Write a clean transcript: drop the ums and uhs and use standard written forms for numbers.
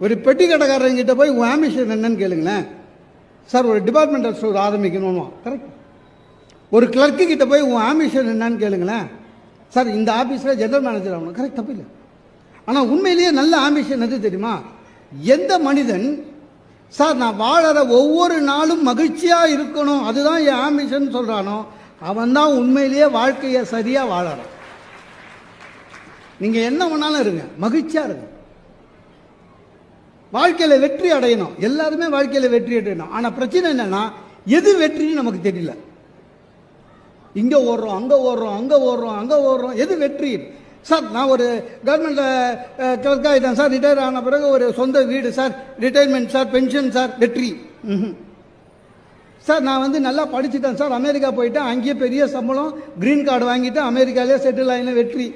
ஒரு பெட்டி கடைக்காரங்கிட்ட போய் உன் ஆம்பிஷன் என்னன்னு கேளுங்களேன். சார் ஒரு டிபார்ட்மெண்டல் ஸ்டோர் ஆரம்பிக்கணும். கரெக்ட். ஒரு கிளர்க்கு கிட்ட போய் உன் ஆம்பிஷன் என்னன்னு கேளுங்களேன். சார் இந்த ஆஃபீஸில் ஜெனரல் மேனேஜர் ஆகணும். கரெக்ட், தப்பு இல்லை. ஆனால் உண்மையிலேயே நல்ல ஆம்பிஷன் எது தெரியுமா? எந்த மனிதன் சார் நான் வாழற ஒவ்வொரு நாளும் மகிழ்ச்சியாக இருக்கணும், அதுதான் என் ஆம்பிஷன் சொல்கிறானோ அவன் தான் உண்மையிலேயே வாழ்க்கையை சரியாக வாழறான். நீங்கள் என்ன வேணாலும் இருங்க, மகிழ்ச்சியாக இருங்க. வாழ்க்கையில் வெற்றி அடையணும். எல்லாருமே வாழ்க்கையில் வெற்றி அடையணும். ஆனால் பிரச்சனை என்னன்னா, எது வெற்றின்னு நமக்கு தெரியல. இங்கே ஓடுறோம், அங்கே ஓடுறோம், அங்கே ஓடுறோம், அங்கே ஓடுறோம். எது வெற்றி? சார் நான் ஒரு கவர்மெண்ட் கிளர்க் ஆகிட்டேன் சார், ரிட்டையர் ஆன பிறகு ஒரு சொந்த வீடு sir, retirement sir, pension sir, வெற்றி. சார் நான் நல்லா படிச்சுட்டேன் சார், அமெரிக்கா போயிட்டேன், அங்கேயே பெரிய சம்பளம், கிரீன் கார்டு வாங்கிட்டேன், அமெரிக்காலே செட்டில் ஆகின, வெற்றி.